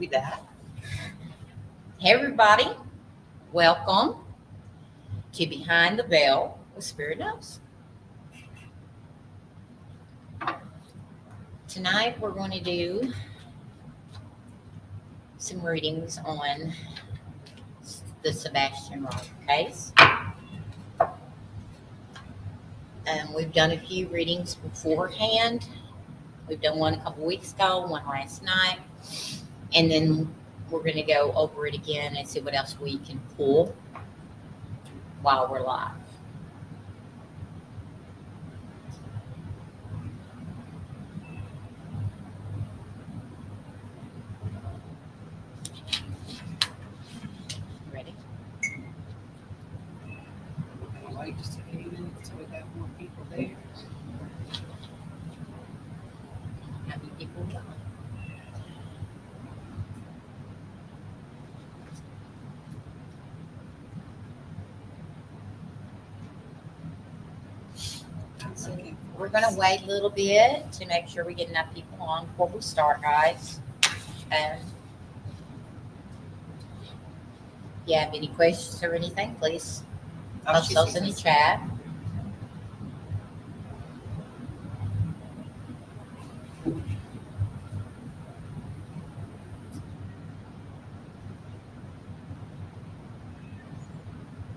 be that. Hey, everybody. Welcome to Behind the Veil with Spirit Knows. Tonight, we're going to do some readings on the Sebastian Rogers case. We've done a few readings beforehand. We've done one a couple weeks ago, one last night, and then we're going to go over it again and see what else we can pull while we're live. Ready? I'm going to wait just a few minutes till we got more people there. How many people we got? So we're going to wait a little bit to make sure we get enough people on before we start, guys. If you have any questions or anything, please post those in the chat.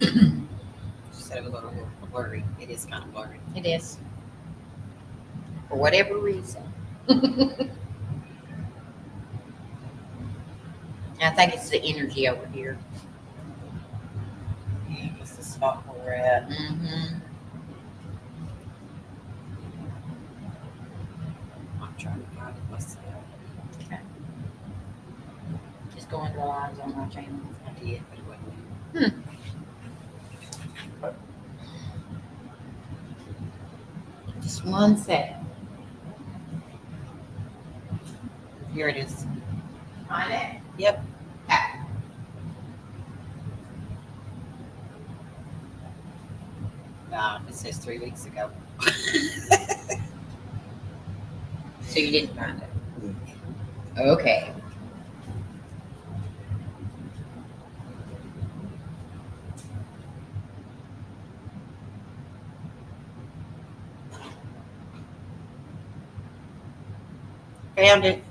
She said it was a little blurry. It is kind of blurry. It is. For whatever reason. I think it's the energy over here. Yeah, it's the spot where we're at. Mm-hmm. I'm trying to find it myself. Okay. Just go into the lives on my channel. I did, but it wasn't. Just 1 second. Here it is. Find it? Yep. It says 3 weeks ago. So you didn't find it? Okay. Found it.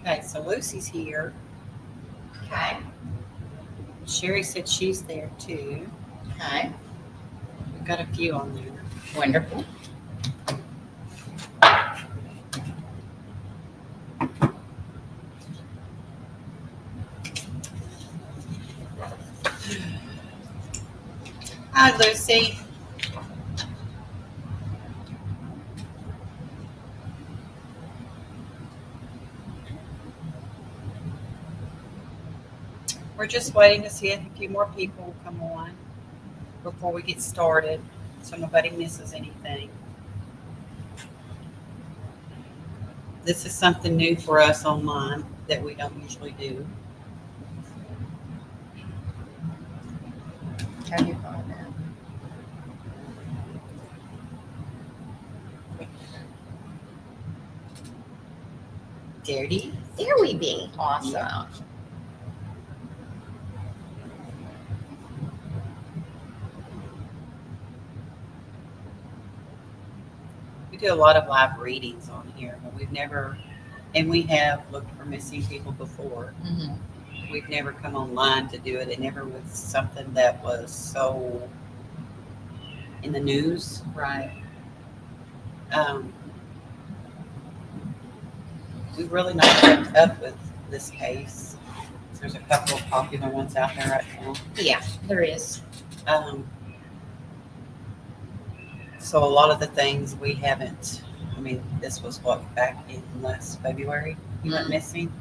Okay, so Lucy's here. Okay. Sherry said she's there too. Okay. We've got a few on there. Wonderful. Hi, Lucy. We're just waiting to see if a few more people will come on before we get started, so nobody misses anything. This is something new for us online that we don't usually do. How do you find that? There we be. Awesome. Yeah. We do a lot of live readings on here, but we have looked for missing people before. Mm-hmm. We've never come online to do it. It never was something that was so in the news. Right. We've really not kept up with this case. There's a couple of popular ones out there right now. Yeah, there is. So a lot of the things we haven't, this was back in last February you went missing?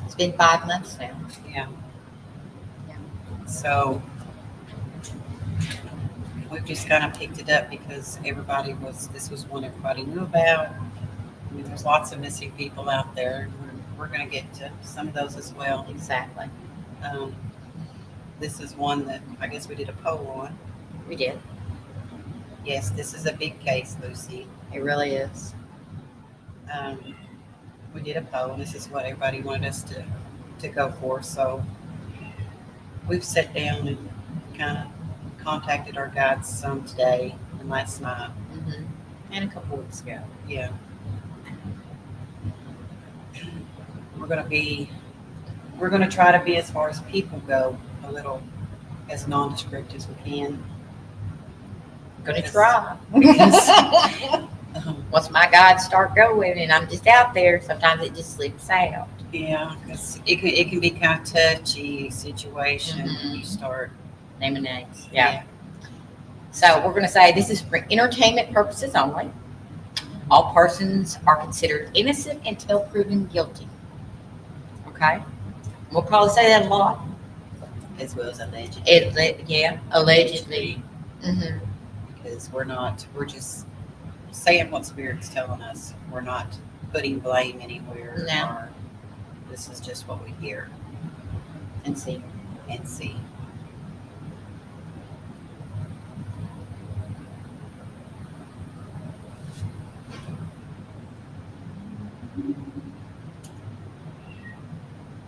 It's been 5 months now. Yeah. Yeah. So we've just kind of picked it up because this was one everybody knew about. There's lots of missing people out there. We're going to get to some of those as well. Exactly. This is one that I guess we did a poll on. We did. Yes, this is a big case, Lucy. It really is. Um, we did a poll, and this is what everybody wanted us to go for. So we've sat down and kind of contacted our guides some today and last night. Mm-hmm. And a couple weeks ago. Yeah. We're gonna try to be, as far as people go, a little as nondescript as we can. Gonna Because- try. because, Once my guides start going and I'm just out there, sometimes it just slips out. yeah, because it can be kind of touchy situation when you start. Naming names. Yeah. So we're gonna say this is for entertainment purposes only. All persons are considered innocent until proven guilty. Okay? We'll probably say that a lot. As well as alleged. Allegedly. Mm-hmm. Because we're just saying what Spirit's telling us. We're not putting blame anywhere. No. Or this is just what we hear And see. and see.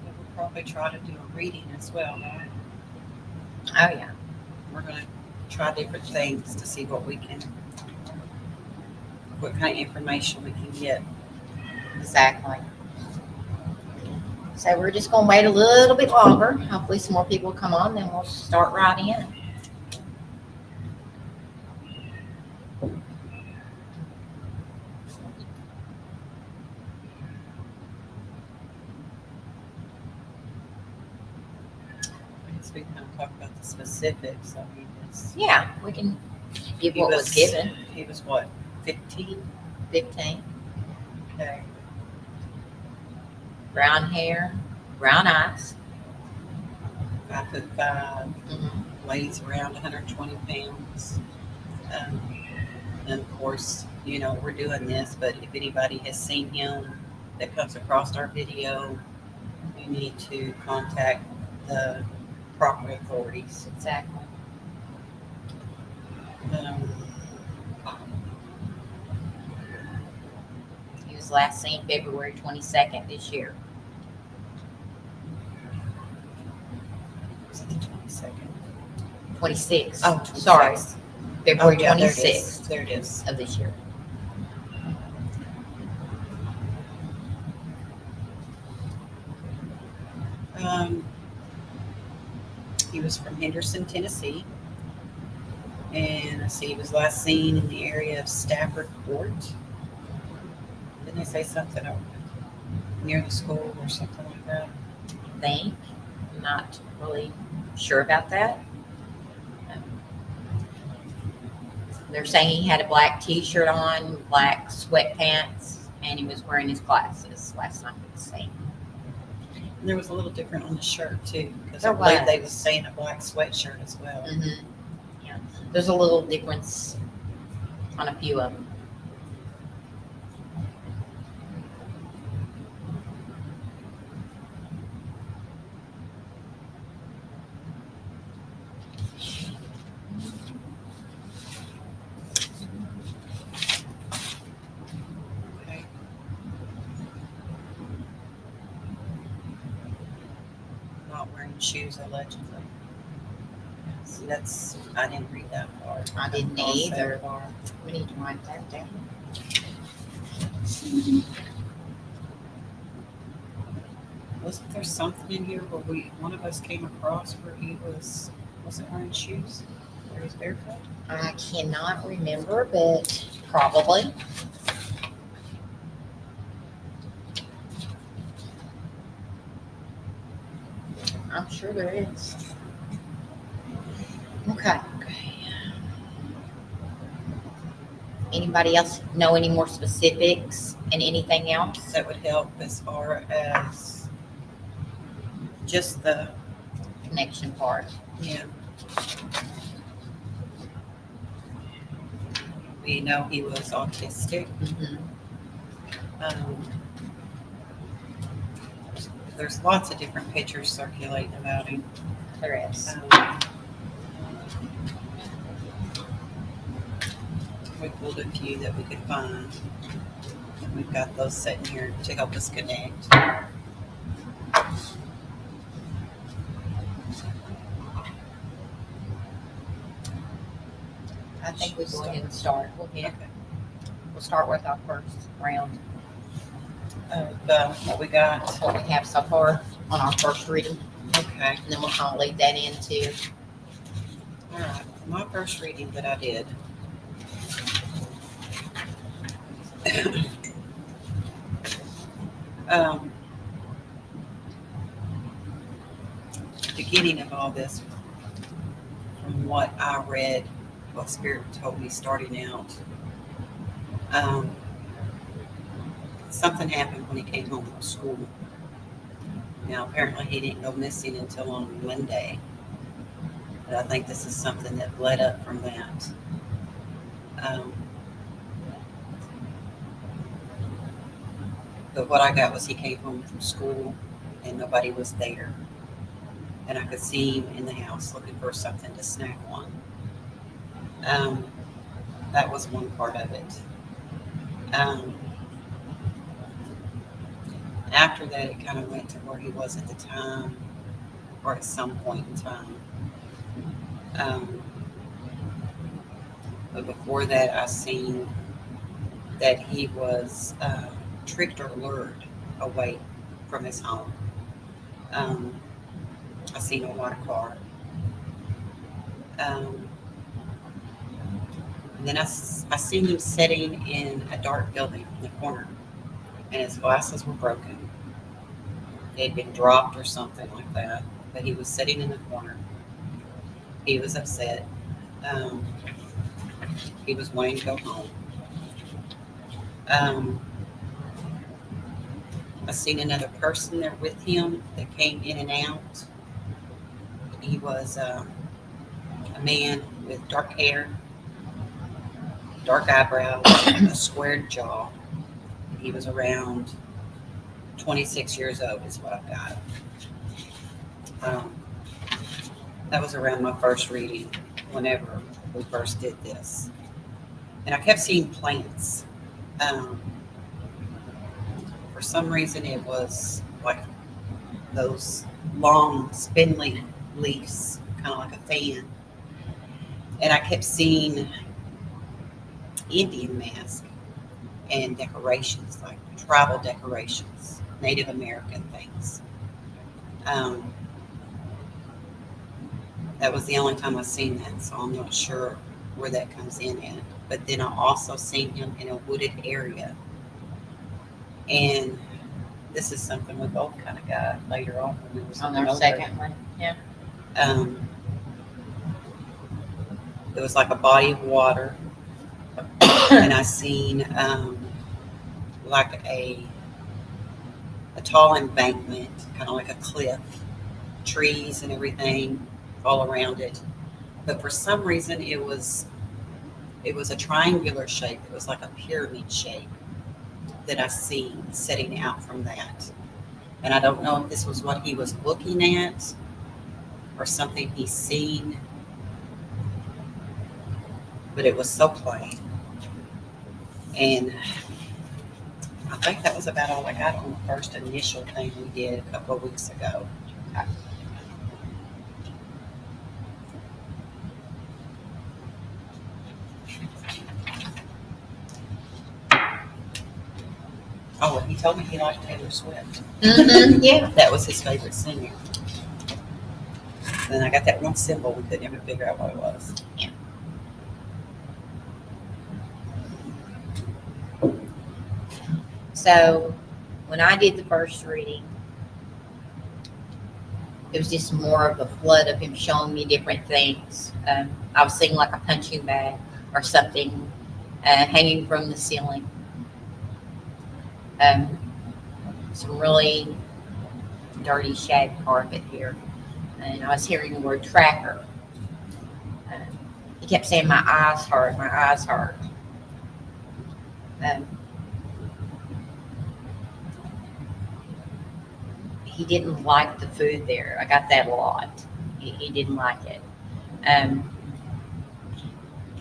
We'll probably try to do a reading as well, right? Oh yeah. We're going to try different things to see what kind of information we can get. Exactly. So we're just gonna wait a little bit longer. Hopefully some more people come on, then we'll start right in. I guess we kind of talk about the specifics. I mean, Yeah, we can give He what was given. he was what, 15? 15. Okay. Brown hair, brown eyes. 5'5", Mm-hmm. weighs around 120 pounds. And of course, we're doing this, but if anybody has seen him that comes across our video, you need to contact the proper authorities. Exactly. He was last seen February 22nd this year. Was it the 22nd? 26th. Oh, sorry. 26th. February Oh, yeah, 26th There it is. of this year. He was from Henderson, Tennessee. And I see he was last seen in the area of Stafford Court. Didn't they say something near the school or something like that? Think. I'm not really sure about that. They're saying he had a black t-shirt on, black sweatpants, and he was wearing his glasses last time we was seen. And there was a little different on the shirt too, because I There believe they was. was saying a black sweatshirt as well. Mm-hmm. Yeah. There's a little difference on a few of them. Okay. Not wearing shoes allegedly. See, I didn't read that part. I didn't Lost that either. part. We need to write that down. Wasn't there something in here where one of us came across where he wasn't wearing shoes? Where he was barefoot? I cannot remember, but probably. I'm sure there is. Okay. Anybody else know any more specifics and anything else? That would help as far as just the, Connection part. yeah. We know he was autistic. Mm-hmm. There's lots of different pictures circulating about him. There is. We pulled a few that we could find. We've got those sitting here to help us connect. I think we go ahead and start. Okay. We'll start with our first round. What we got? What we have so far on our first reading, Okay. and then we'll kind of leave that into. All right. My first reading that I did. Beginning of all this, from what I read, what Spirit told me starting out, something happened when he came home from school. Now, apparently, he didn't go missing until on Monday, but I think this is something that led up from that. But what I got was he came home from school and nobody was there. And I could see him in the house looking for something to snack on. That was one part of it. After that, it kind of went to where he was at the time, or at some point in time. But before that, I seen that he was tricked or lured away from his home. I seen a white car. And then I seen him sitting in a dark building in the corner, and his glasses were broken. They had been dropped or something like that, but he was sitting in the corner. He was upset. He was wanting to go home. I seen another person there with him that came in and out. He was a man with dark hair, dark eyebrows, a squared jaw. He was around 26 years old is what I've got. That was around my first reading, whenever we first did this. And I kept seeing plants. For some reason, it was like those long, spindly leaves, kind of like a fan. And I kept seeing Indian masks and decorations, like tribal decorations, Native American things. That was the only time I've seen that, so I'm not sure where that comes in at. But then I also seen him in a wooded area. And this is something we both kind of got later on when we were On our second one, yeah. It was like a body of water, and I seen like a tall embankment, kind of like a cliff, trees and everything all around it. But for some reason, it was a triangular shape. It was like a pyramid shape that I seen setting out from that. And I don't know if this was what he was looking at or something he's seen, but it was so plain. And I think that was about all I got on the first initial thing we did a couple of weeks ago. Oh, and he told me he liked Taylor Swift. Mm-hmm, yeah. That was his favorite singer. Then I got that one symbol we couldn't even figure out what it was. Yeah. So when I did the first reading, it was just more of a flood of him showing me different things. I was seeing like a punching bag or something hanging from the ceiling. Some really dirty shag carpet here. And I was hearing the word tracker. He kept saying, my eyes hurt, my eyes hurt. He didn't like the food there. I got that a lot. He didn't like it.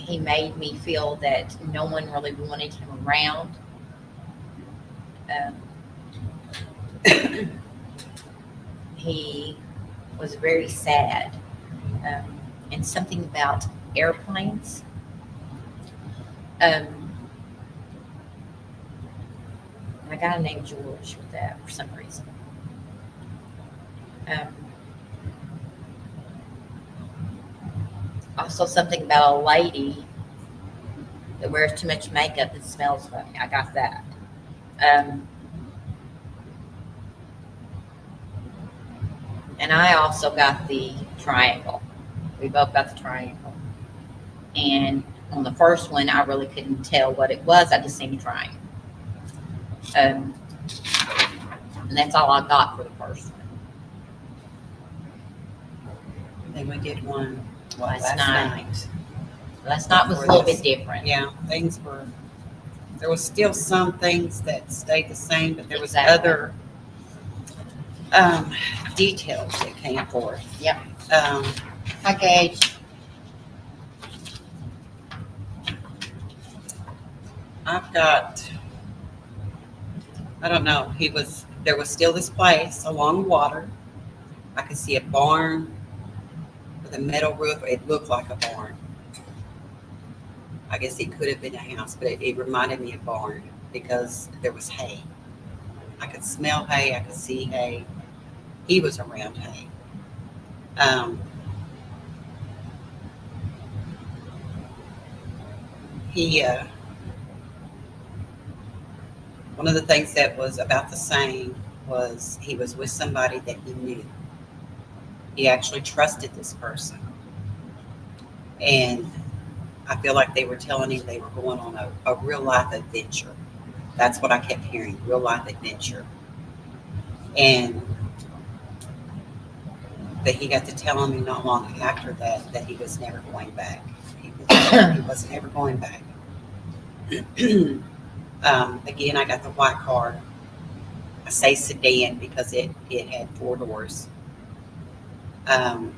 he made me feel that no one really wanted him around. Um, he was very sad, and something about airplanes. Um, I got a name George with that for some reason. Um, Also, something about a lady that wears too much makeup and smells funny. I got that. Um, and I also got the triangle. We both got the triangle. And on the first one, I really couldn't tell what it was. I just seen a triangle. Um, and that's all I got for the first one. Then we did one Last last night. night. Last night was a little bit different. Yeah, things were. There was still some things that stayed the same, but there was Exactly. other details that came forth. Yep. Um, Hi, Gage. I've got. I don't know. There was still this place along water. I could see a barn with a metal roof. It looked like a barn. I guess it could have been a house, but it reminded me of barn because there was hay. I could smell hay. I could see hay. He was around hay. Um, he One of the things that was about the same was he was with somebody that he knew. He actually trusted this person, and I feel like they were telling him they were going on a real life adventure. That's what I kept hearing, real life adventure. And that he got to telling me not long after that he was never going back. He wasn't ever going back. Again, I got the white car. I say sedan because it had 4 doors. And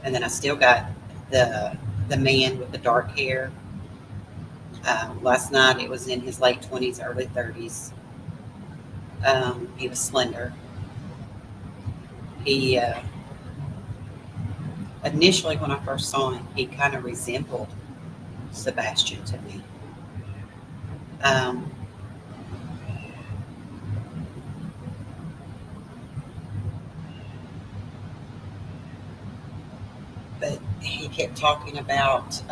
then I still got the man with the dark hair. Last night it was in his late 20s, early 30s. He was slender. He initially, when I first saw him, he kind of resembled Sebastian to me. Um, but he kept talking about,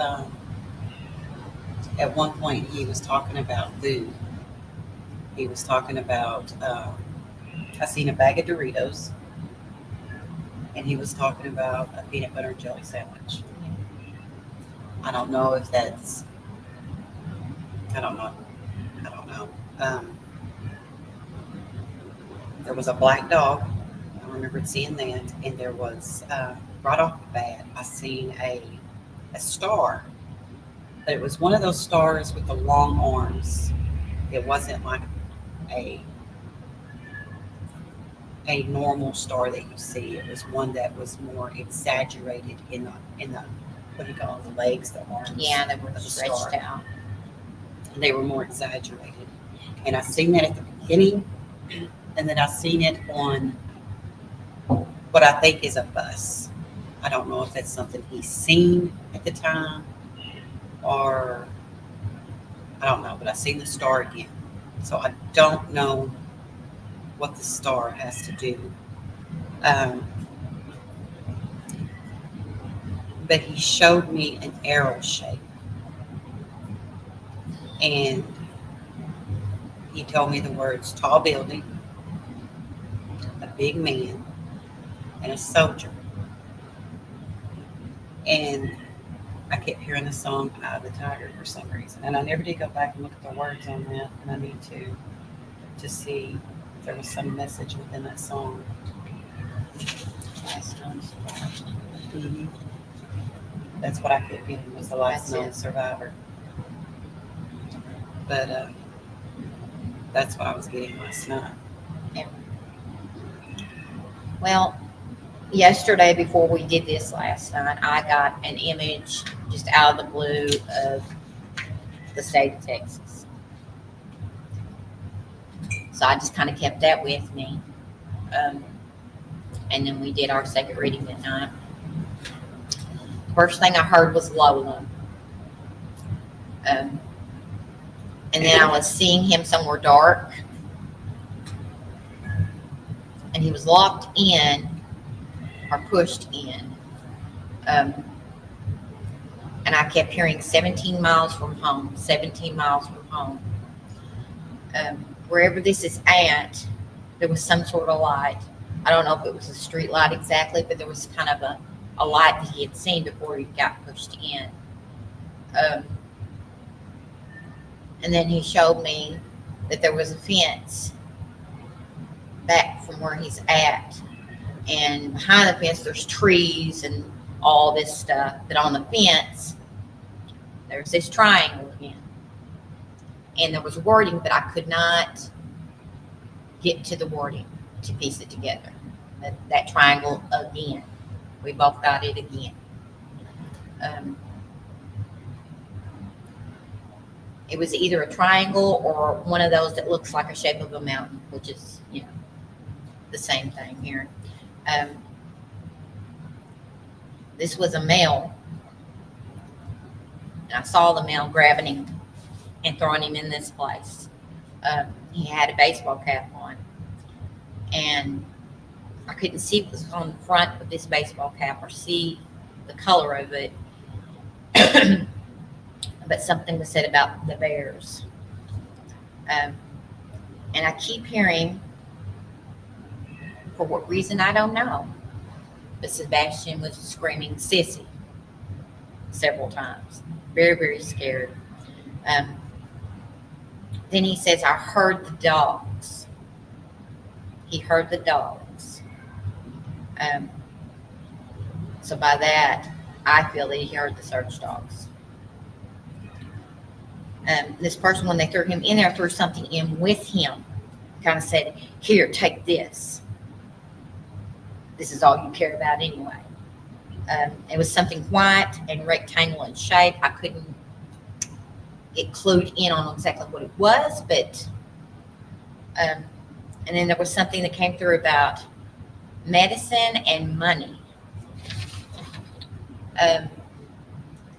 at one point, he was talking about food. He was talking about, I seen a bag of Doritos, and he was talking about a peanut butter and jelly sandwich. I don't know if that's, I don't know. I don't know. There was a black dog. I remembered seeing that, and there was right off the bat, I seen a star, but it was one of those stars with the long arms. It wasn't like a a normal star that you see. It was one that was more exaggerated in the what do you call it, the legs, the arms. Yeah, they were of the stretched star. out. They were more exaggerated, and I seen that at the beginning, and then I seen it on what I think is a bus. I don't know if that's something he's seen at the time or I don't know, but I seen the star again. So I don't know what the star has to do. Um, but he showed me an arrow shape, and he told me the words tall building, a big man, and a soldier. And I kept hearing the song Eye of the Tiger for some reason. And I never did go back and look at the words on that, and I need to see if there was some message within that song. Last known survivor. Mm-hmm. That's what I kept getting was the last That's known it. survivor. But that's what I was getting last night. Well, yesterday before we did this last night, I got an image just out of the blue of the state of Texas. So I just kind of kept that with me. And then we did our second reading at night. First thing I heard was Lola. And then I was seeing him somewhere dark. And he was locked in or pushed in. And I kept hearing 17 miles from home, 17 miles from home. Wherever this is at, there was some sort of light. I don't know if it was a street light exactly, but there was kind of a light that he had seen before he got pushed in. And then he showed me that there was a fence back from where he's at. And behind the fence, there's trees and all this stuff. But on the fence, there's this triangle again. And there was wording, but I could not get to the wording to piece it together. That triangle again. We both got it again. It was either a triangle or one of those that looks like a shape of a mountain, which is, the same thing here. This was a male. And I saw the male grabbing him and throwing him in this place. He had a baseball cap on. And I couldn't see what was on the front of this baseball cap or see the color of it. But something was said about the bears. And I keep hearing, for what reason, I don't know, but Sebastian was screaming "sissy" several times. Very, very scared. Then he says, I heard the dogs. He heard the dogs. So by that, I feel that he heard the search dogs. This person, when they threw him in there, threw something in with him. Kind of said, here, take this. This is all you care about anyway. It was something white and rectangular in shape. I couldn't get clued in on exactly what it was, but and then there was something that came through about medicine and money.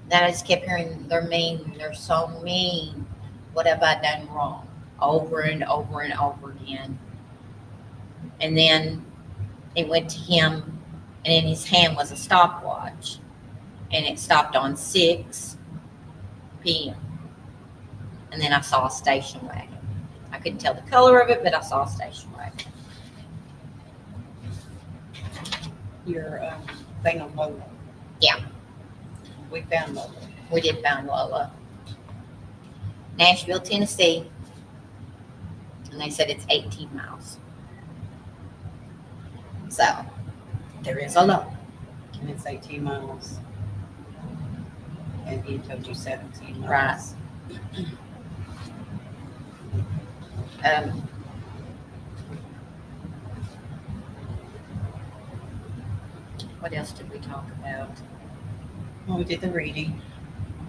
Then I just kept hearing, they're mean, they're so mean. What have I done wrong? Over and over and over again. And then it went to him, and in his hand was a stopwatch, and it stopped on 6 p.m. And then I saw a station wagon. I couldn't tell the color of it, but I saw a station wagon. Your thing on Lola. Yeah. We found Lola. We did find Lola. Nashville, Tennessee. And they said it's 18 miles. So, there is a Lola. And it's 18 miles. And he told you 17 miles. Right. What else did we talk about? Well, we did the reading.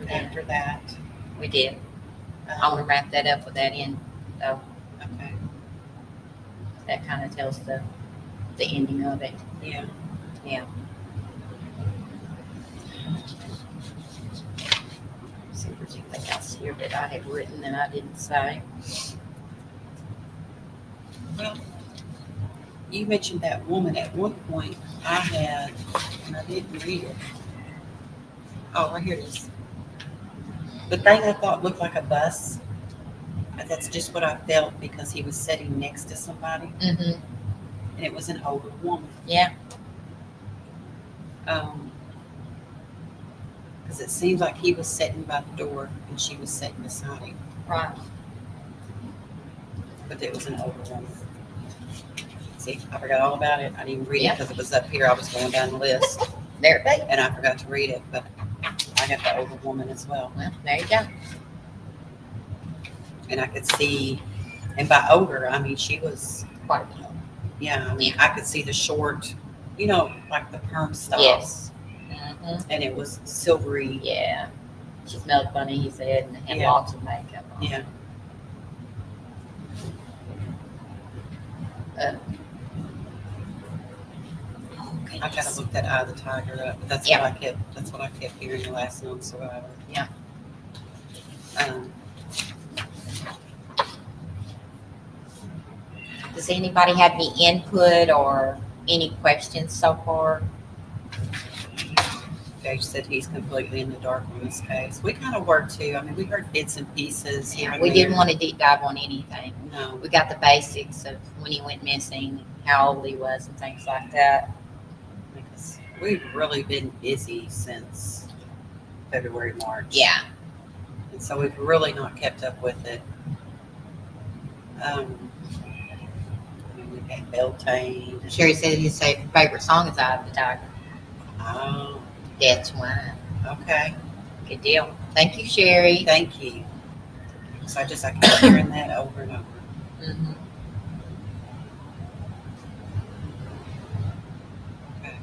We did. After that. We did. I want to wrap that up with that in, though. Okay. That kind of tells the ending of it. Yeah. Yeah. See if there's anything else here that I had written that I didn't say. Well, you mentioned that woman at one point. I had, and I didn't read it. Oh, right here it is. The thing I thought looked like a bus. That's just what I felt because he was sitting next to somebody, Mm-hmm. and it was an older woman. Yeah. Because it seems like he was sitting by the door and she was sitting beside him, Right. but it was an older woman. See, I forgot all about it. I didn't read it Yep. because it was up here. I was going down the list, There it is. and I forgot to read it. But I got the older woman as well, Well, there you go. and I could see. And by older, I mean she was. Quite a Yeah, I mean I could see the short like the perm style. Yes. Hmm. And it was silvery. Yeah. She smelled funny, he said, and had Yeah. lots of makeup on. Yeah. Oh, I gotta goodness. look that Eye of the Tiger up. But that's Yeah. what I kept hearing the last known survivor. Yeah. Um, Does anybody have any input or any questions so far? Gage said he's completely in the dark on this case. We kind of were too. I mean, we heard bits and pieces here and We there. didn't want to deep dive on anything. No. We got the basics of when he went missing, how old he was, and things like that. Because we've really been busy since February, March. Yeah. And so we've really not kept up with it. I mean, we've had Beltane. Sherry said his favorite song is Eye of the Tiger. Oh, That's why. okay. Good deal. Thank you, Sherry. Thank you. So I kept hearing that over and over. Mm-hmm. Okay.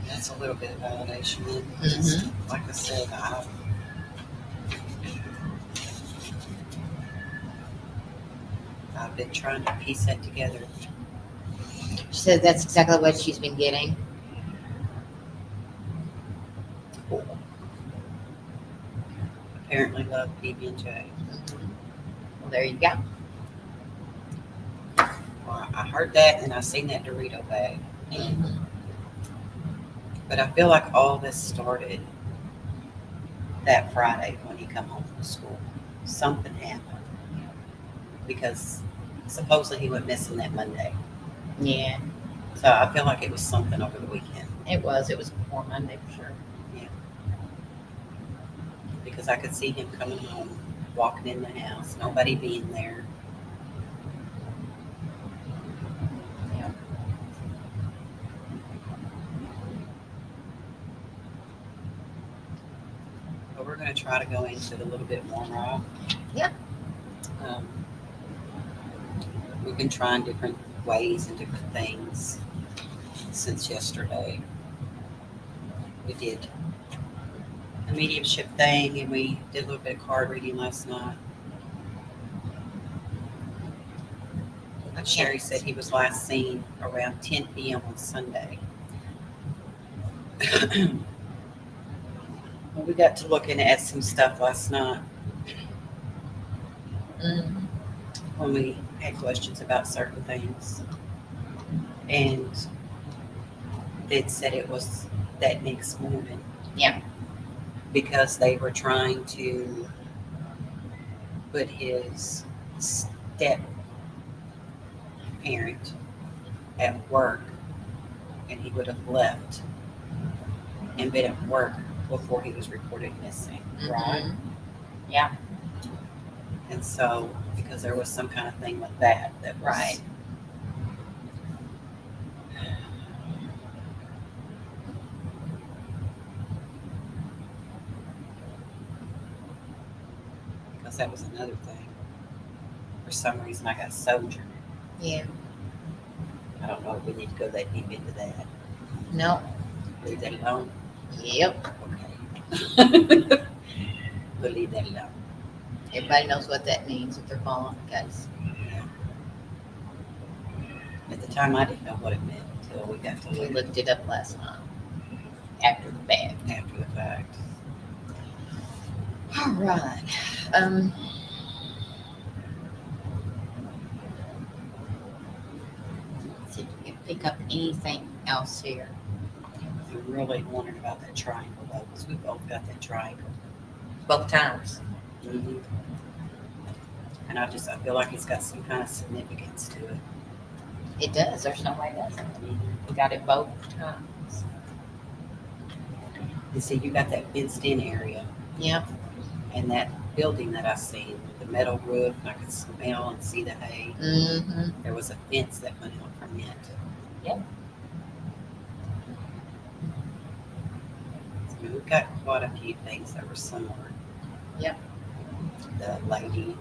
That's a little bit of validation then. Just, like I said, I've been trying to piece that together. She said that's exactly what she's been getting. Cool. Apparently love PB&J. Well, there you go. Well, I heard that and I seen that Dorito bag. But I feel like all this started that Friday when he come home from school. Something happened. Because supposedly he went missing that Monday. Yeah, So I feel like it was something over the weekend. it was. It was before Monday for sure. Because I could see him coming home, walking in the house, nobody being there. Yeah. But we're going to try to go into it a little bit more, Rob. Yeah. We've been trying different ways and different things since yesterday. We did a mediumship thing and we did a little bit of card reading last night. Sherry said he was last seen around 10 p.m. on Sunday. Well, we got to looking at some stuff last night when we had questions about certain things. And it said it was that next morning. Yeah. Because they were trying to put his step parent at work and he would have left and been at work before he was reported missing, right? Yeah. And so because there was some kind of thing with that was Right. because that was another thing. For some reason I got Soldier. Yeah. I don't know if we need to go that deep into that. No. Leave that alone. Yep. Okay. We'll leave that alone. Everybody knows what that means if they're following the case. At the time I didn't know what it meant until we got to We look looked it up last night after the fact. after the fact. All right. See if we can pick up anything else here. I'm really wondering about that triangle though, because we both got that triangle. Both times. Mm-hmm. And I feel like it's got some kind of significance to it. It does. There's no way it doesn't. We got it both times. And see, you got that fenced in area Yep. and that building that I seen with the metal roof, and I could smell and see the hay. Mm-hmm. There was a fence that went out from it. Yep. So we've got quite a few things that were similar. Yep. The lady,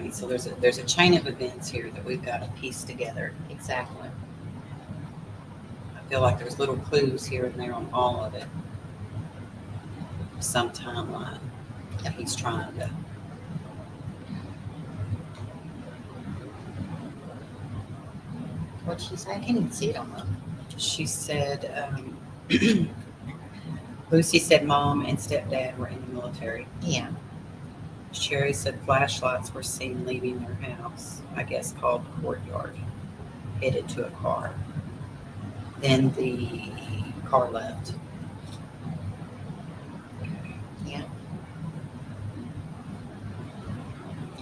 mean, so there's a chain of events here that we've got to piece together. Exactly. I feel like there's little clues here and there on all of it. Some timeline that he's trying to. What'd she say? I can't even see it on the. She said, Lucy said mom and stepdad were in the military. Yeah. Sherry said flashlights were seen leaving their house, I guess called courtyard, headed to a car. Then the car left. Yeah.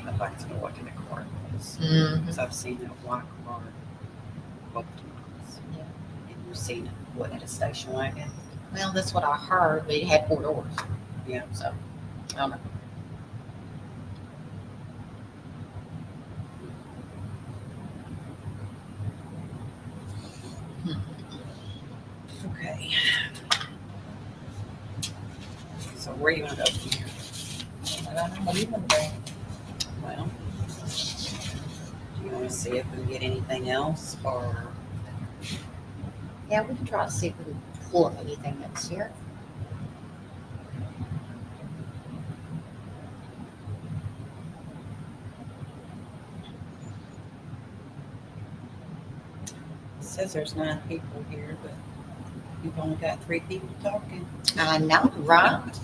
I'd like to know what kind of car it was. Mm-hmm. Because I've seen that white car both times. Yeah. And you've seen it, what, at a station wagon? Well, that's what I heard, but it had 4 doors. Yeah. So, I don't know. Okay. So where you want to go from here? I don't know. What do you want to do? Well, do you want to see if we can get anything else, or Yeah, we can try to see if we can pull up anything that's here. it says there's 9 people here, but you've only got 3 people talking. I know, right?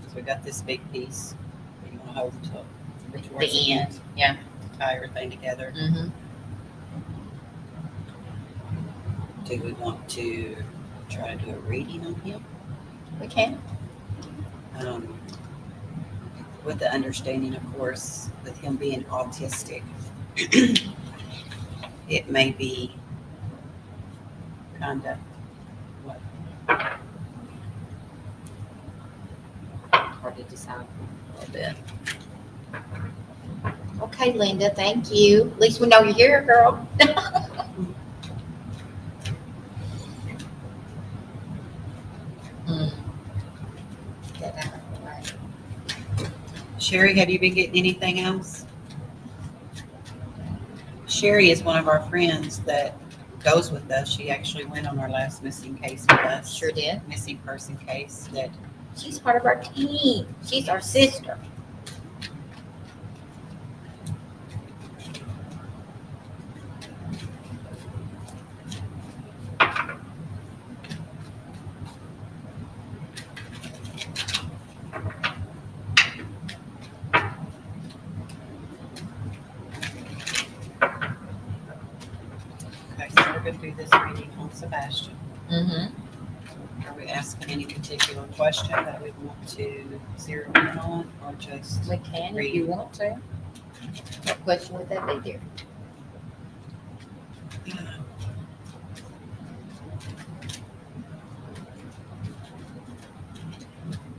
So we got this big piece. You want to hold it to The end. Yeah. tie everything together. Mm-hmm. Do we want to try to do a reading on him? We can. With the understanding, of course, with him being autistic, it may be kind of what Hard to decide a little bit. Okay, Linda, thank you. At least we know you're here, girl. Get out of the way. Sherry, have you been getting anything else? Sherry is one of our friends that goes with us. She actually went on our last missing case with us. Sure did. Missing person case that She's part of our team. She's our sister. okay, so we're going to do this reading on Sebastian. Mm-hmm. Are we asking any particular question that we want to zero in on, or just We can if you want to. What question would that be, dear?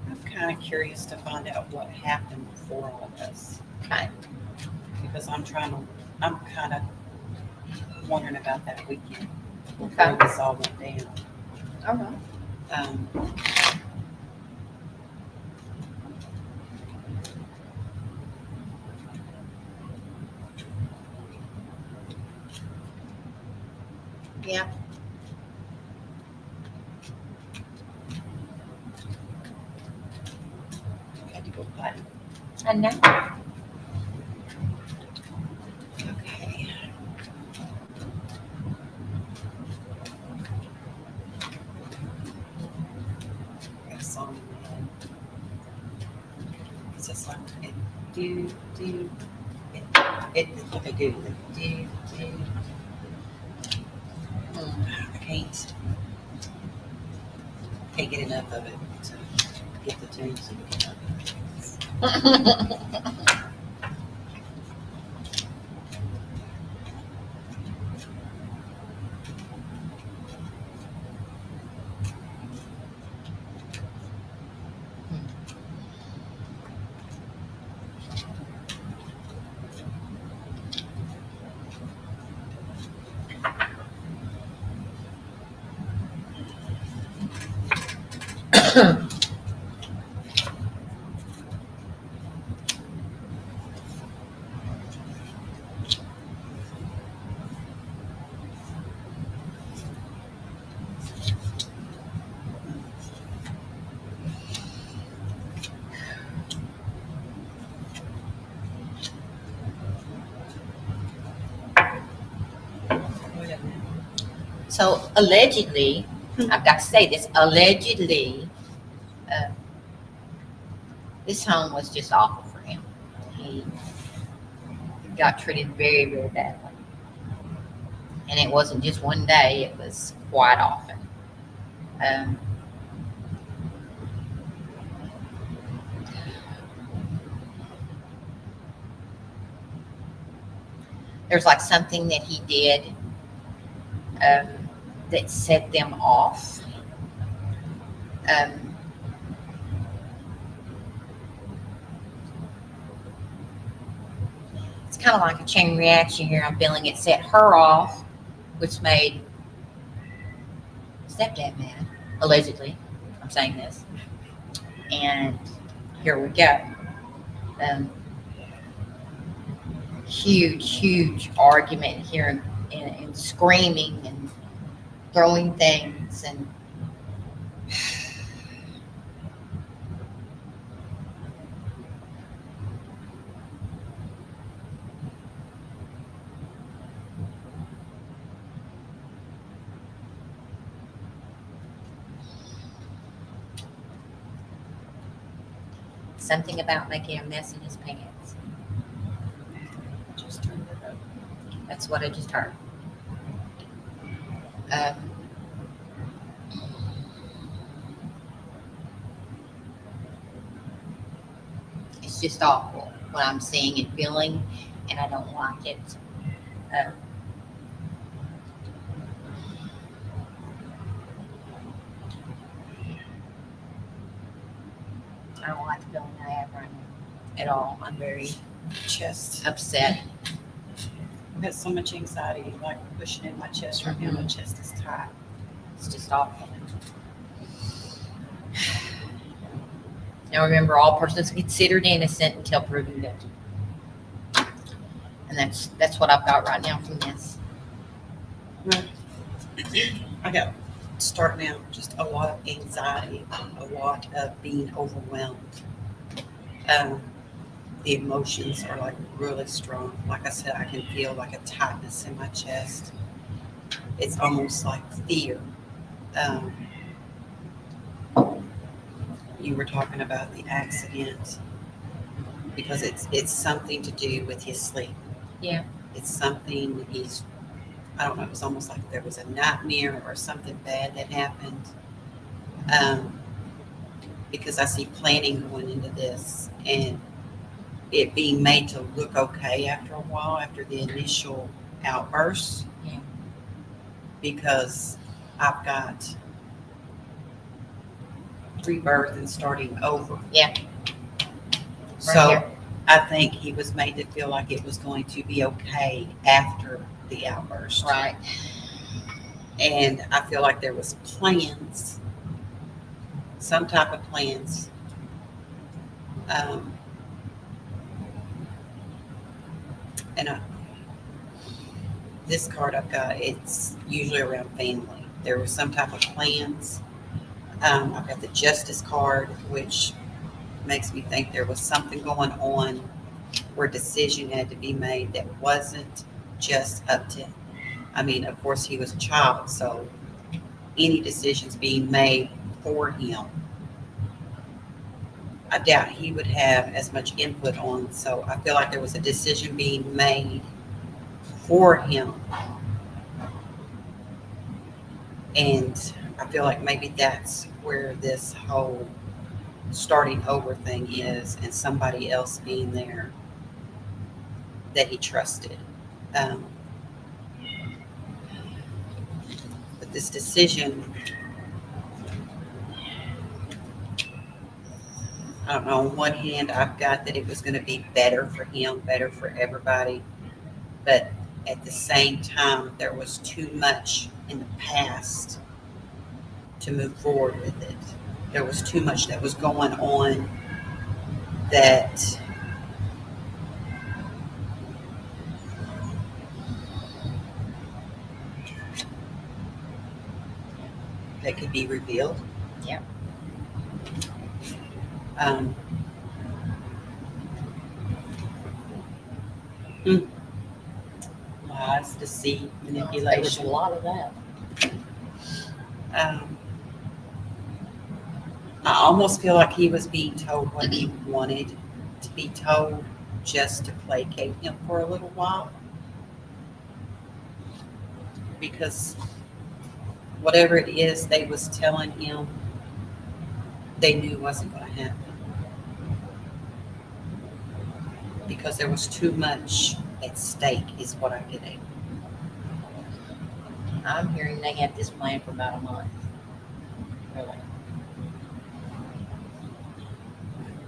I'm kind of curious to find out what happened before all this, Okay. because I'm kind of wondering about that weekend Okay. before this all went down. All right. Yeah. I had to go back. I know. Okay. Got a song in my head. It's just like it do it okay do I can't get enough of it to get the tunes to get up. So allegedly, I've got to say this, allegedly, this home was just awful for him. He got treated very, very badly. And it wasn't just one day, it was quite often. Um, there's like something that he did um, that set them off. Um, it's kind of like a chain reaction here. I'm feeling it set her off, which made stepdad mad, allegedly. I'm saying this. And here we go. Huge argument here and screaming and throwing things and something about making a mess in his pants. Just turned it up. That's what I just heard. Um, it's just awful what I'm seeing and feeling, and I don't like it. I don't like the feeling I have right now at all. I'm very Chest. upset. I've got so much anxiety, like pushing in my chest right now. My chest is tight. It's just awful. Now remember, all persons considered innocent until proven guilty. And that's what I've got right now from this. I got starting out just a lot of anxiety, a lot of being overwhelmed. The emotions are like really strong. Like I said, I can feel like a tightness in my chest. It's almost like fear. You were talking about the accident because it's something to do with his sleep. Yeah. It's something I don't know, it was almost like there was a nightmare or something bad that happened. Because I see planning going into this and it being made to look okay after a while, after the initial outburst. Yeah. Because I've got rebirth and starting over. Yeah. So here. I think he was made to feel like it was going to be okay after the outburst. Right. And I feel like there was plans, some type of plans. This card I've got, it's usually around family. There was some type of plans. I've got the Justice card, which makes me think there was something going on where a decision had to be made that wasn't just up to him. I mean, of course, he was a child, so any decisions being made for him, I doubt he would have as much input on. So I feel like there was a decision being made for him. And I feel like maybe that's where this whole starting over thing is, and somebody else being there that he trusted. But this decision, I don't know, on one hand, I've got that it was going to be better for him, better for everybody. But at the same time, there was too much in the past to move forward with it. there was too much that was going on that could be revealed. Yeah. Um, Lies, deceit, There was a manipulation. lot of that. Um, I almost feel like he was being told what he wanted to be told just to placate him for a little while. Because whatever it is they was telling him, they knew wasn't going to happen. Because there was too much at stake, is what I get at. I'm hearing they had this plan for about a month. Really?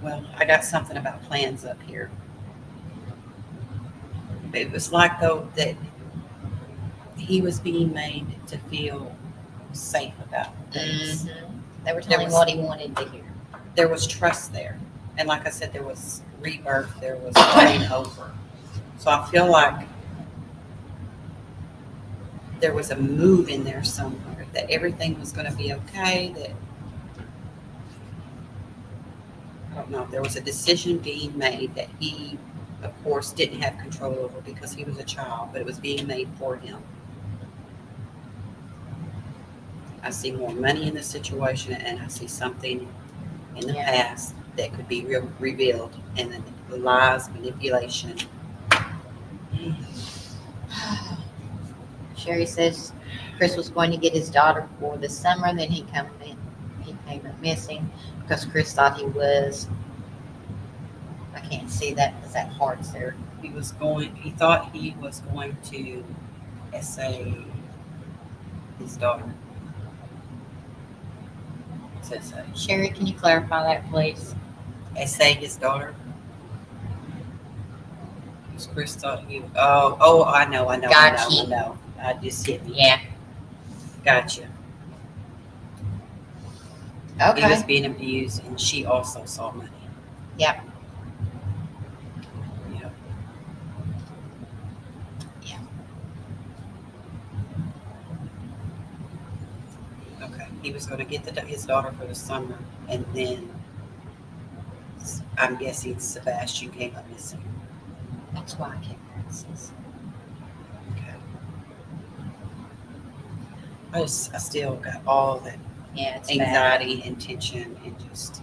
Well, I got something about plans up here. It was like, though, that he was being made to feel safe about things. They were telling what he wanted to hear. There was trust there. And like I said, there was rebirth, there was starting over. So I feel like there was a move in there somewhere, that everything was going to be okay, that I don't know, there was a decision being made that he, of course, didn't have control over because he was a child, but it was being made for him. I see more money in the situation, and I see something in the past that could be revealed, and then the lies, manipulation. Sherry says Chris was going to get his daughter for the summer, then he came up missing because Chris thought he was. I can't see that because that heart's there. He thought he was going to essay his daughter. Sherry, can you clarify that, please? Essay his daughter. Because Chris thought he. Oh, I know. I just hit me. Yeah. Gotcha. Okay. He was being abused, and she also saw money. Yep. Yeah. Yeah. Okay. He was going to get his daughter for the summer, and then I'm guessing Sebastian came up missing. That's why I can't access. Okay. I still got all that anxiety and tension and just.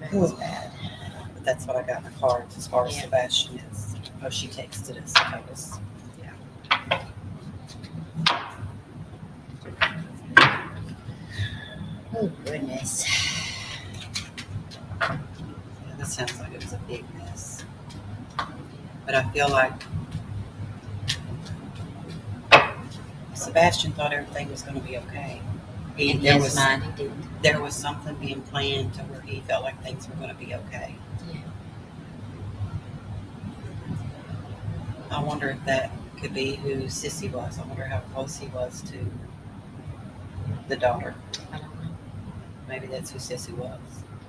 That's bad. But that's what I got in the cards as far as Yeah. Sebastian is. Oh, she texted us and told us. Oh, goodness. Yeah, this sounds like it was a big mess. But I feel like Sebastian thought everything was going to be okay. There was something being planned to where he felt like things were going to be okay. Yeah. I wonder if that could be who Sissy was. I wonder how close he was to the daughter. I don't know. Maybe that's who Sissy was.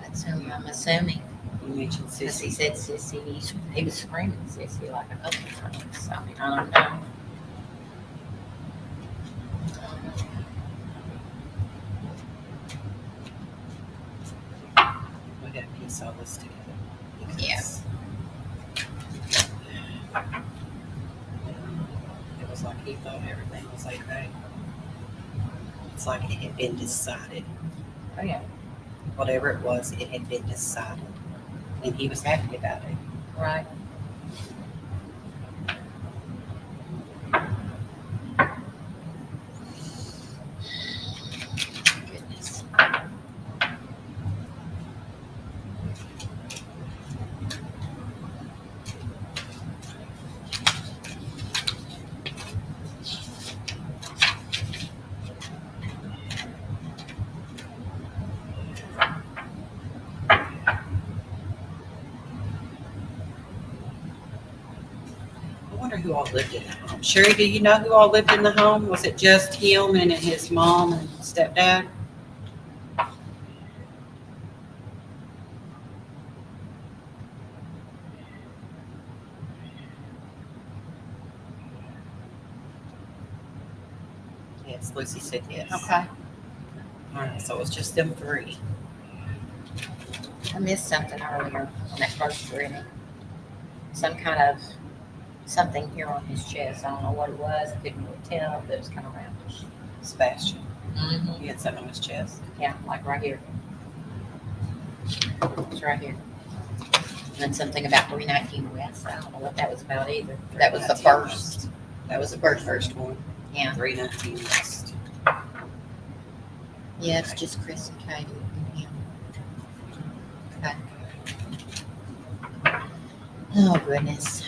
That's who I'm assuming. You mentioned Because he Sissy. said sissy, he was screaming sissy like a couple of times. So, I mean, I don't know. We got to piece all this together. Yeah. It was like he thought everything was okay. It's like it had been decided. Oh, yeah. Whatever it was, it had been decided. And he was happy about it. Right. Goodness. I wonder who all lived in the home. Sherry, do you know who all lived in the home? Was it just him and his mom and stepdad? yes. Lucy said yes. Okay. All right, so it was just them three. I missed something earlier on that first reading. Some kind of something here on his chest. I don't know what it was. I couldn't really tell, but it was kind of roundish. Sebastian. Mm-hmm. He had something on his chest. Yeah, like right here. It's right here. And then something about 319 West. I don't know what that was about either. That was the 319 first. West. That was the first one. Yeah. 319 West. Yeah, it's just Chris and Katie and him. Okay. Oh, goodness.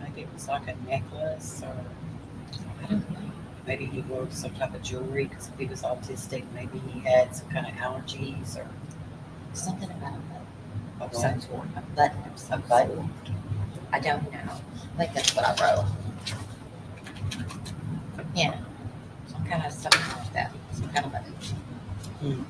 Maybe it was like a necklace, or I don't know. maybe he wore some type of jewelry because if he was autistic, maybe he had some kind of allergies or Something about a some what? sort of button or A something. button. I don't know. I think that's what I wrote. Yeah. Some kind of something like that. Some kind of button. Hmm.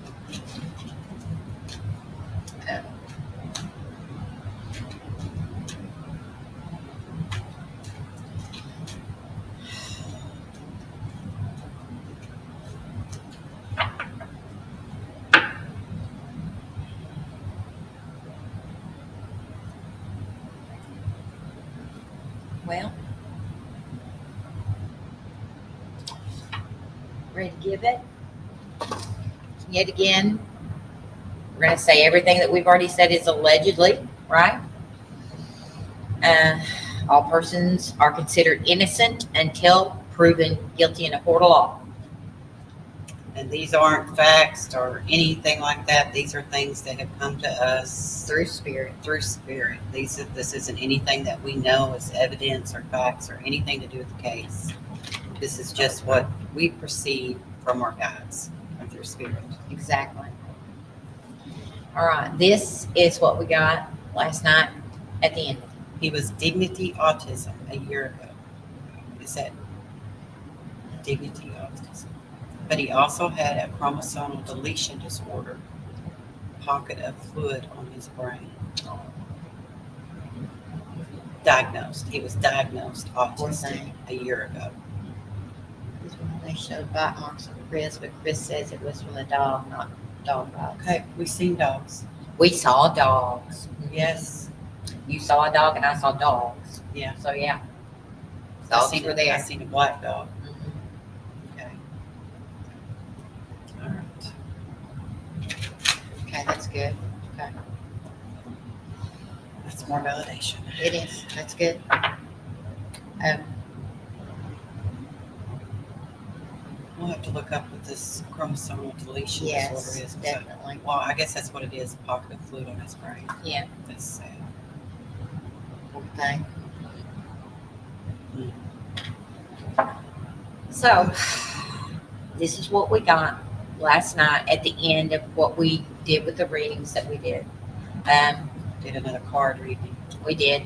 Well, ready to give it? Yet again, we're going to say everything that we've already said is allegedly, right? All persons are considered innocent until proven guilty in a court of law. And these aren't facts or anything like that. These are things that have come to us Through spirit. through spirit. This isn't anything that we know as evidence or facts or anything to do with the case. This is just what we perceive from our guides and through spirit. Exactly. All right. This is what we got last night at the end. He was dignity autism a year ago. Is that dignity autism? But he also had a chromosomal deletion disorder, pocket of fluid on his brain. Diagnosed. He was diagnosed autistic a year ago. They showed bite marks on Chris, but Chris says it was from the dog, not dog bites. Okay, we've seen dogs. We saw dogs. Yes. You saw a dog and I saw dogs. Yeah. So yeah. I Dogs seen were there. I seen a black dog. Mhm. Okay. All right. Okay, that's good. Okay. That's more validation. It is. That's good. We'll have to look up what this chromosomal deletion Yes, disorder is. definitely. Well, I guess that's what it is, a pocket of fluid on his brain. Yeah. That's sad. Okay. So, this is what we got last night at the end of what we did with the readings that we did. Did another card reading, We did.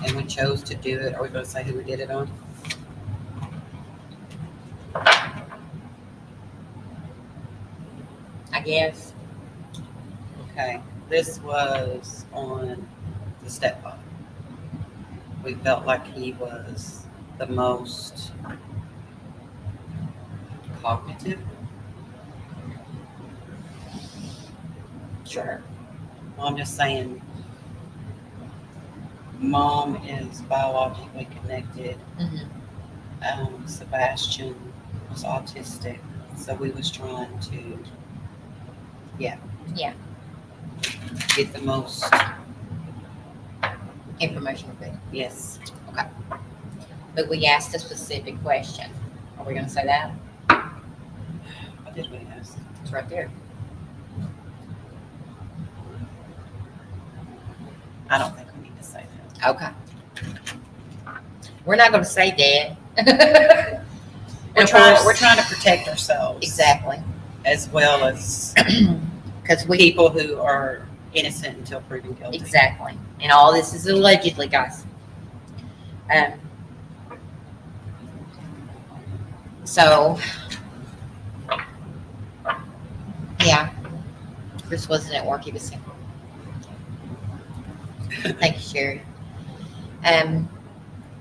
and we chose to do it. Are we going to say who we did it on? I guess. Okay. This was on the stepfather. We felt like he was the most cognitive. Sure. Well, I'm just saying, mom is biologically connected. Mm-hmm. Sebastian was autistic, so we was trying to, Yeah. get the most. Information good. Yes. But we asked a specific question. Are we going to say that? What did we ask? It's right there. I don't think we need to say that. Okay. We're not going to say that. We're trying to protect ourselves. Exactly. As well as Because we people who are innocent until proven guilty. exactly, and all this is allegedly, guys. So, yeah, Chris wasn't at work. He was sick. Thank you, Sherry.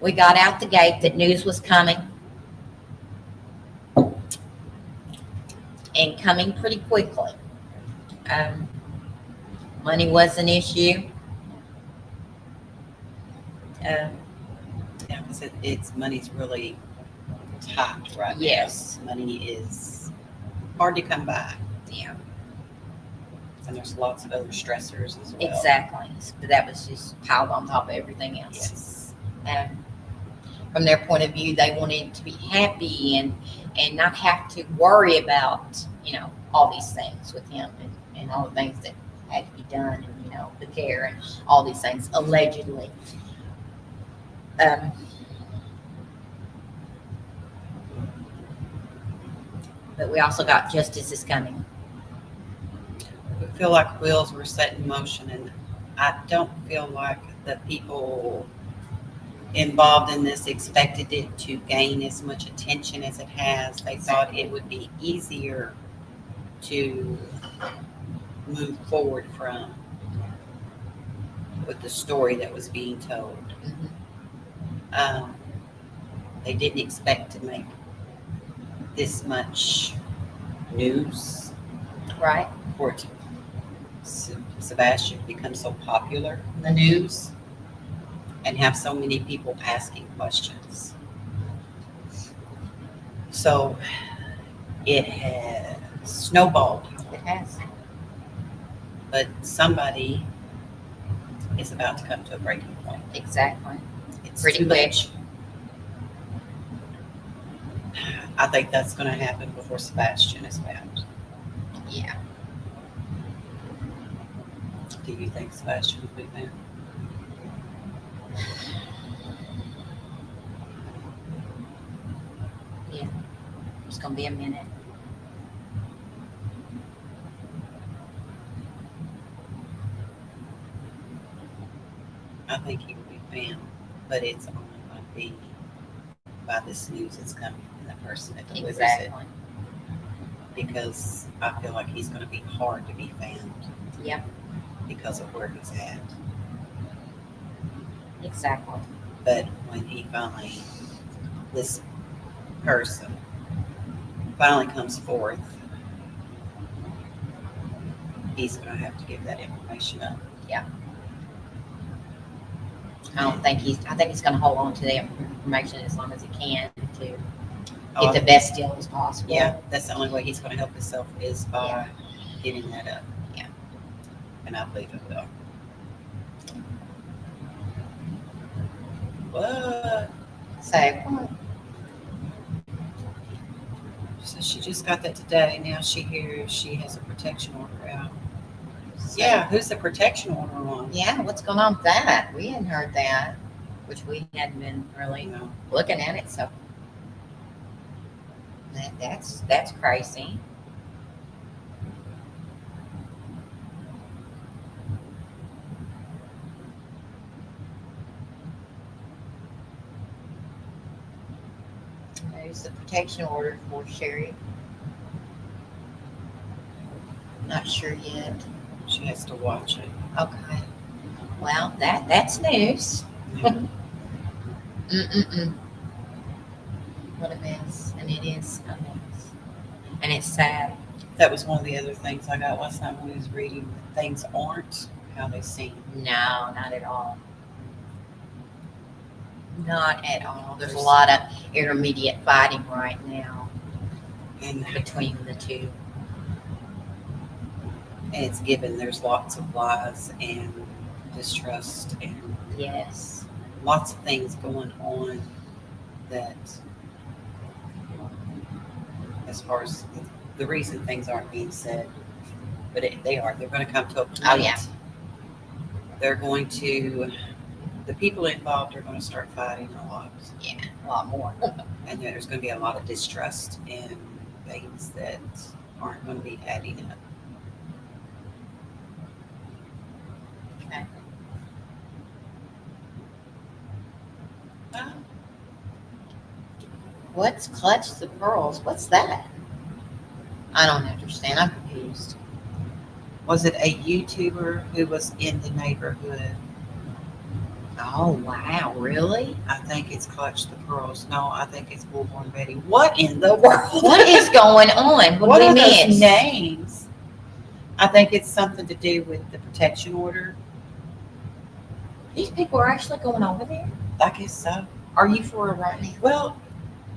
We got out the gate that news was coming and coming pretty quickly. Um, money was an issue. Um, Yeah, because it's money's really tight right Yes. now. Money is hard to come by, yeah, and there's lots of other stressors as well. exactly. But that was just piled on top of everything else. Yes. From their point of view, they wanted to be happy and not have to worry about, all these things with him and all the things that had to be done and, the care and all these things, allegedly. But we also got justice is coming. We feel like wheels were set in motion, and I don't feel like the people involved in this expected it to gain as much attention as it has. They thought it would be easier to move forward from with the story that was being told. Mhm. They didn't expect to make this much news Right? for it to Sebastian become so popular in the news and have so many people asking questions. So it has snowballed, It has. but somebody is about to come to a breaking point. Exactly. It's Pretty too quick. much. I think that's going to happen before Sebastian is found. Yeah. Do you think Sebastian will be found? Yeah. It's going to be a minute. I think he will be found, but it's only going to be by this news that's coming from the person that delivers Exactly. it. Because I feel like he's going to be hard to be found. Yep. Because of where he's at. Exactly. But when he finally, this person finally comes forth, he's going to have to give that information up. Yeah. I think he's going to hold on to the information as long as he can to get the best deal as possible. Yeah, that's the only way he's going to help himself is by giving that up. Yeah. And I believe it will. What? So, So she just got that today. Now she hears she has a protection order out. so Yeah, who's the protection order on? yeah, what's going on with that? We hadn't heard that, which we hadn't been really No. looking at it. So that's crazy. Who's the protection order for, Sherry? Not sure yet. She has to watch it. Okay. Well, that's news. Mm-mm-mm. What a mess. And it is a mess. And it's sad. That was one of the other things I got last night when I was reading. Things aren't how they seem. No, not at all. Not at all. There's a lot of intermediate fighting right now And between the two. it's given there's lots of lies and distrust and Yes. lots of things going on that, as far as the reason things aren't being said, but they are. They're going to come to a point. Oh, yeah. They're going to, the people involved are going to start fighting a lot. Yeah, a lot more. And there's going to be a lot of distrust and things that aren't going to be adding up. Okay. What's Clutch the Pearls? What's that? I don't understand. I'm confused. Was it a YouTuber who was in the neighborhood? Oh, wow. Really? I think it's Clutch the Pearls. No, I think it's Bullhorn Betty. What in the world? What is going on? What What do are we those miss? names? I think it's something to do with the protection order. These people are actually going over there? I guess so. Are you for it right now? Well,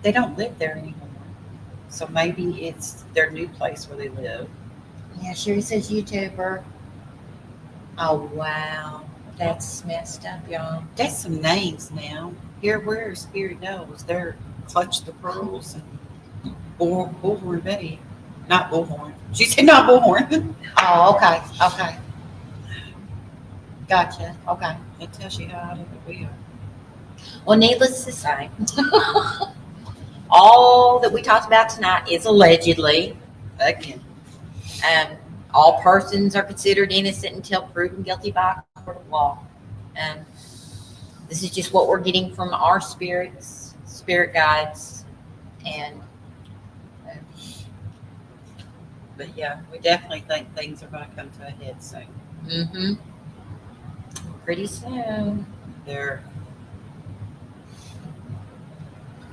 they don't live there anymore. So maybe it's their new place where they live. Yeah, Sherry says YouTuber. Oh, wow. That's messed up, y'all. That's some names now. Here, where Spirit knows, they're Clutch the Pearls and Bullhorn Betty. Not Bullhorn. She said not Bullhorn. Oh, okay. Okay. Gotcha. Okay. It tells you how out of it we are. Well, needless to say, all that we talked about tonight is allegedly. Again. All persons are considered innocent until proven guilty by a court of law. This is just what we're getting from our spirits, spirit guides, and But yeah, we definitely think things are going to come to a head soon. Pretty soon. They're,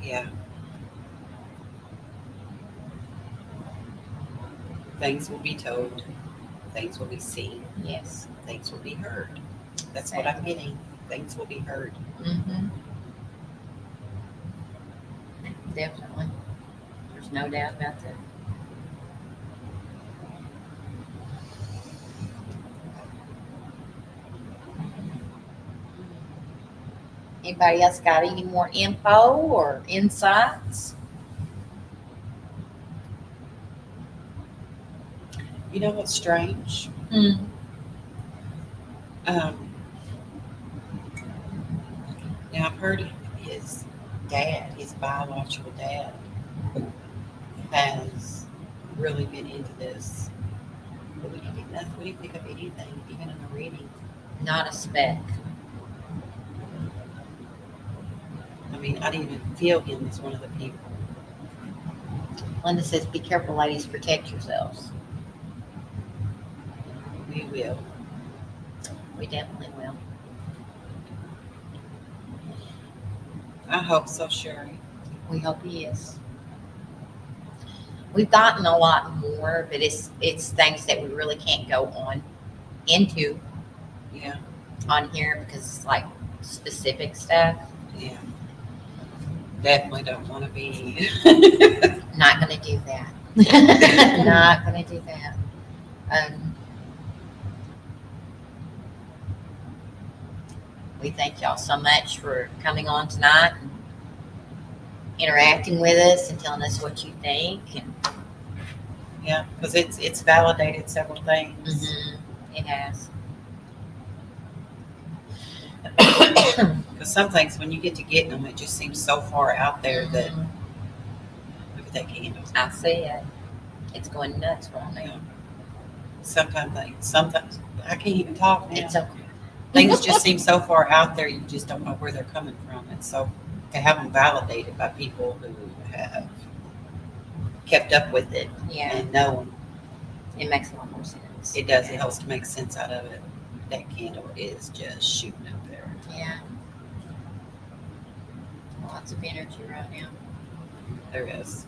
yeah. Things will be told. Things will be seen. Yes. Things will be heard. That's what I'm getting. Things will be heard. Definitely. There's no doubt about that. Anybody else got any more info or insights? You know what's strange? Now I've heard his dad, his biological dad, has really been into this. But we didn't get nothing. We didn't pick up anything, even in the reading. Not a speck. I mean, I didn't even feel him as one of the people. Linda says, be careful, ladies, protect yourselves. We will. We definitely will. I hope so, Sherry. We hope he is. We've gotten a lot more, but it's things that we really can't go on into Yeah. on here because it's like specific stuff. Yeah. Definitely don't want to be. Not going to do that. Not going to do that. We thank y'all so much for coming on tonight and interacting with us and telling us what you think. And Yeah, because it's validated several things. It has. Because some things, when you get to getting them, it just seems so far out there that. Look at that candle. I see it. It's going nuts right now. Sometimes I can't even talk now. It's okay. Things just seem so far out there, you just don't know where they're coming from. And so to have them validated by people who have kept up with it and know it makes a lot more sense. It does. It helps to make sense out of it. That candle is just shooting up there. Yeah. Lots of energy right now. There is.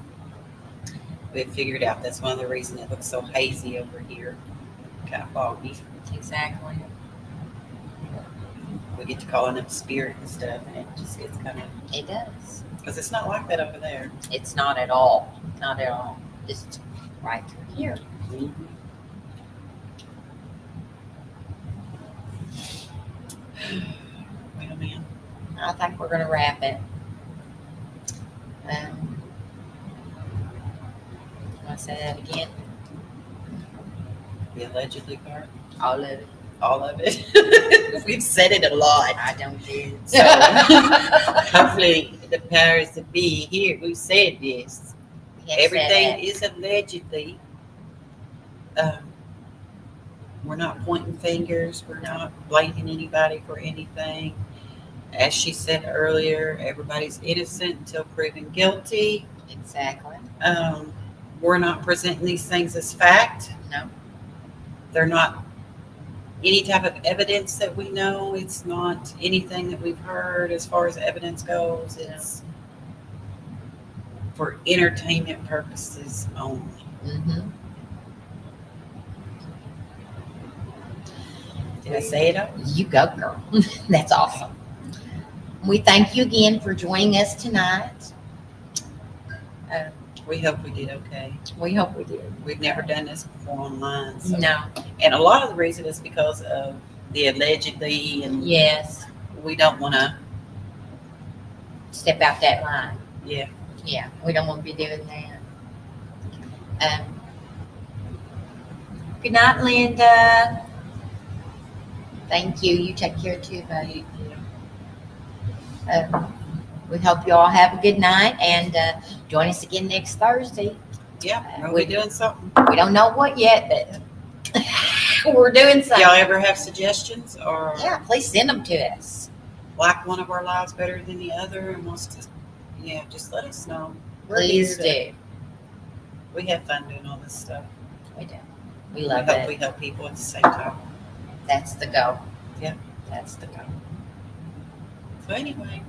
We've figured out that's one of the reasons it looks so hazy over here. Kind of foggy. Exactly. We get to calling up spirit and stuff, and it just gets kind of. It does. Because it's not like that over there. It's not at all. Not at all. Just right through here. Mm-hmm. Wait a minute. I think we're going to wrap it. Want to say that again? The allegedly part. All of it. All of it. We've said it a lot. I don't do. So hopefully the powers that be here who said this. Everything is allegedly. We're not pointing fingers. We're not blaming anybody for anything. as she said earlier, everybody's innocent until proven guilty. Exactly. We're not presenting these things as fact. No. They're not any type of evidence that we know. It's not anything that we've heard as far as evidence goes. It's for entertainment purposes only. Mm-hmm. Did I say it all? You go, girl. That's awesome. We thank you again for joining us tonight. We hope we did okay. We hope we did. We've never done this before online. So. No. And a lot of the reason is because of the allegedly, and Yes. we don't want to Step out that line. Yeah. Yeah. We don't want to be doing that. Good night, Linda. Thank you. You take care too, buddy. We hope you all have a good night, and join us again next Thursday. Yeah, we're doing something. We don't know what yet, but we're doing something. Y'all ever have suggestions, or please send them to us. like one of our lives better than the other and wants to, just let us know. Please do. We have fun doing all this stuff. We do. We love it. We help people at the same time. That's the goal. Yeah. That's the goal. So anyway.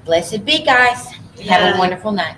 Blessed be, guys. Have a wonderful night.